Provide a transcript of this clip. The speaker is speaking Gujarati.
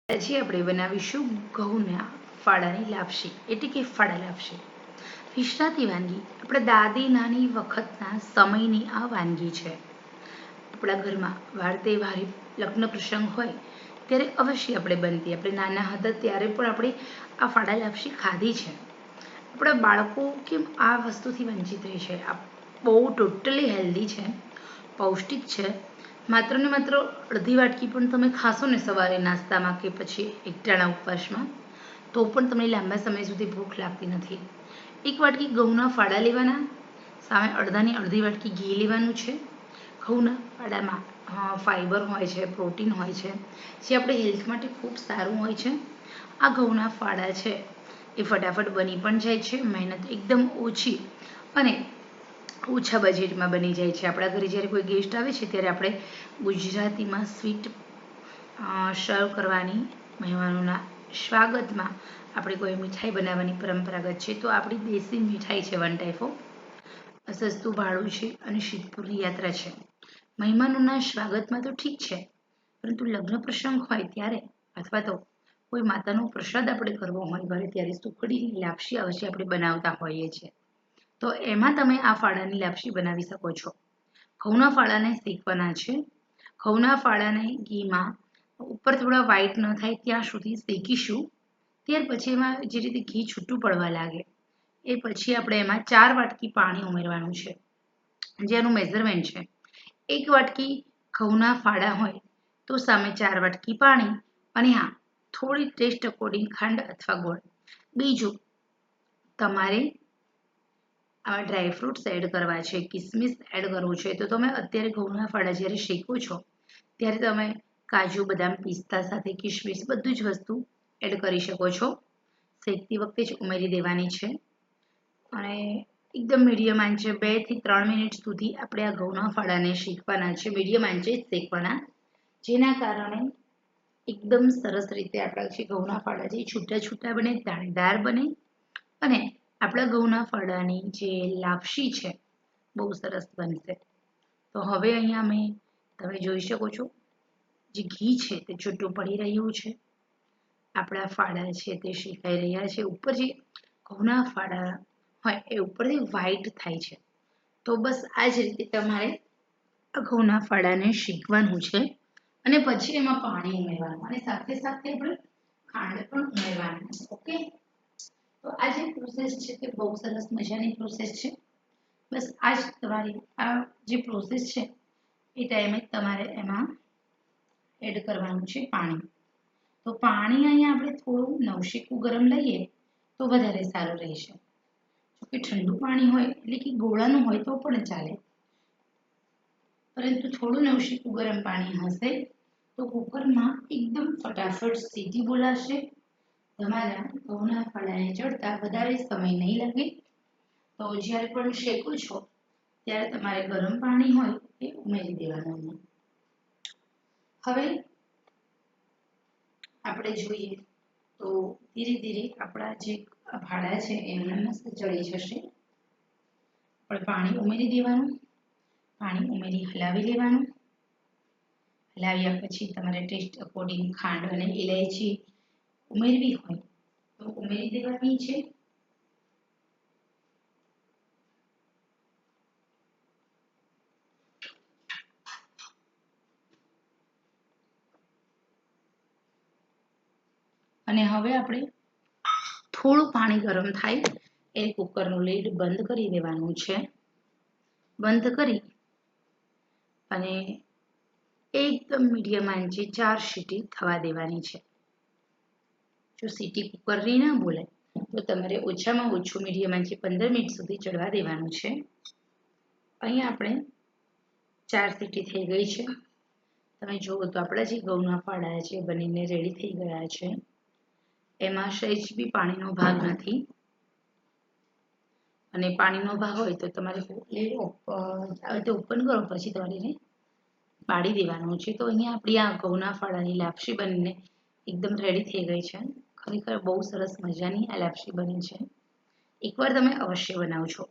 આજે આપણે બનાવીશું ઘઉંના ફાડાની લાપસી એટલે કે ફાડા લાપસી. વિસરાતી વાનગી આપણા દાદી નાની વખતના સમયની આ વાનગી છે. આપણા ઘરમાં વાર તહેવારે લગ્ન પ્રસંગ હોય ત્યારે અવશ્ય આપણે બનતી. આપણે નાના હતા ત્યારે પણ આપણે આ ફાડા લાપસી ખાધી છે. આપણા બાળકો કેમ આ વસ્તુથી વંચિત રહે છે? આ બહુ ટોટલી હેલ્ધી છે, પૌષ્ટિક છે. માત્ર ને માત્ર અડધી વાટકી પણ તમે ખાશો ને સવારે નાસ્તામાં કે પછી એકટાણા ઉપવાસમાં તો પણ તમને લાંબા સમય સુધી ભૂખ લાગતી નથી. એક વાટકી ઘઉંના ફાડા લેવાના, સામે અડધી વાટકી ઘી લેવાનું છે. ઘઉંના ફાડામાં ફાઈબર હોય છે, પ્રોટીન હોય છે, જે આપણે હેલ્થ માટે ખૂબ સારું હોય છે. આ ઘઉંના ફાડા છે એ ફટાફટ બની પણ જાય છે, મહેનત એકદમ ઓછી અને ઓછા બજેટમાં બની જાય છે. આપણા ઘરે જ્યારે કોઈ ગેસ્ટ આવે છે ત્યારે આપણે ગુજરાતીમાં સ્વીટ સર્વ કરવાની, મહેમાનોના સ્વાગતમાં આપણે કોઈ મીઠાઈ બનાવવાની પરંપરાગત છે. તો આપણી દેશી મીઠાઈ છે વન ટાઈપ ઓફ. સસ્તું ભાડું છે અને શીતપુરની યાત્રા છે. મહેમાનોના સ્વાગતમાં તો ઠીક છે, પરંતુ લગ્ન પ્રસંગ હોય ત્યારે અથવા તો કોઈ માતાનો પ્રસાદ આપણે કરવો હોય ઘરે ત્યારે સુખડીની લાપસી અવશ્ય આપણે બનાવતા હોઈએ છીએ. તો એમાં તમે આ ફાડાની લાપસી બનાવી શકો છો. ઘઉંના ફાડાને શેકવાના છે. ઘઉંના ફાડાને ઘીમાં ઉપર થોડા વ્હાઈટ ન થાય ત્યાં સુધી શેકીશું. ત્યાર પછી એમાં જે રીતે ઘી છૂટું પડવા લાગે એ પછી આપણે એમાં 4 વાટકી પાણી ઉમેરવાનું છે. જેનું મેઝરમેન્ટ છે 1 વાટકી ઘઉંના ફાડા હોય તો સામે 4 વાટકી પાણી, અને હા, થોડી ટેસ્ટ અકોર્ડિંગ ખાંડ અથવા ગોળ. બીજું, તમારે આવા ડ્રાયફ્રૂટ્સ એડ કરવા છે, કિસમિસ એડ કરવું છે તો તમે અત્યારે ઘઉંના ફાડા જ્યારે શેકો છો ત્યારે તમે કાજુ, બદામ, પિસ્તા સાથે કિસમિસ બધું જ વસ્તુ એડ કરી શકો છો. શેકતી વખતે જ ઉમેરી દેવાની છે અને એકદમ મીડિયમ આંચે 2 થી 3 મિનિટ સુધી આપણે આ ઘઉંના ફાડાને શેકવાના છે. મીડિયમ આંચે જ શેકવાના, જેના કારણે એકદમ સરસ રીતે આપણા જે ઘઉંના ફાડા છે છૂટા છૂટા બને, દાણેદાર બને અને આપણા ઘઉંના ફાડાની જે લાપસી છે બહુ સરસ બનશે. તો હવે અહીંયા તમે જોઈ શકો છો જે ઘી છે તે છૂટું પડી રહ્યું છે. આપણા ફાડા છે તે શેકાઈ રહ્યા છે. ઉપર જે ઘઉંના ફાડા હોય એ ઉપરથી વ્હાઈટ થાય છે. તો બસ આ જ રીતે તમારે ઘઉંના ફાડાને શેકવાનું છે અને પછી એમાં પાણી ઉમેરવાનું અને સાથે સાથે આપણે ખાંડ પણ ઉમેરવાની. ઓકે, તો આ જે પ્રોસેસ છે તે બહુ સરસ મજાની પ્રોસેસ છે. બસ આ જ તમારી આ જે પ્રોસેસ છે એ ટાઈમે તમારે એમાં એડ કરવાનું છે પાણી. તો પાણી અહીંયા આપણે થોડું નવશેકું ગરમ લઈએ તો વધારે સારું રહેશે. જો કે ઠંડુ પાણી હોય એટલે કે ગોળાનું હોય તો પણ ચાલે, પરંતુ થોડું નવશેકું ગરમ પાણી હશે તો કુકરમાં એકદમ ફટાફટ સીટી બોલાશે. તમારા ઘઉંના ફાડાને ચડતા વધારે સમય નહીં લાગે. તો જ્યારે પણ શેકો છો ત્યારે તમારે ગરમ પાણી હોય એ ઉમેરી દેવાનું. હવે આપણે જોઈએ તો ધીરે ધીરે આપણા જે ફાડા છે એમને મસ્ત ચડી જશે. પણ પાણી ઉમેરી દેવાનું, પાણી ઉમેરી હલાવી લેવાનું. હલાવ્યા પછી તમારે ટેસ્ટ અકોર્ડિંગ ખાંડ અને ઇલાયચી ઉમેરવી હોય તો ઉમેરી દેવાની છે. અને હવે આપણે થોડું પાણી ગરમ થાય એ કુકરનું લીડ બંધ કરી દેવાનું છે. બંધ કરી અને એકદમ મીડિયમ આંચે 4 સીટી થવા દેવાની છે. જો સીટી કુકરની ના બોલાય તો તમારે ઓછામાં ઓછું મીડિયમ આંચે 15 મિનિટ સુધી ચડવા દેવાનું છે. અહીંયા આપણે 4 સીટી થઈ ગઈ છે. તમે જુઓ તો આપણા જે ઘઉંના ફાડા છે બનીને રેડી થઈ ગયા છે. એમાં સહેજ બી પાણીનો ભાગ નથી, અને પાણીનો ભાગ હોય તો તમારે ઓપન કરો પછી તમારે એને પાડી દેવાનું છે. તો અહીંયા આપણી આ ઘઉંના ફાડાની લાપસી બનીને એકદમ રેડી થઈ ગઈ છે. ખરેખર બહુ સરસ મજાની આ લાપસી બની છે. એકવાર તમે અવશ્ય બનાવજો.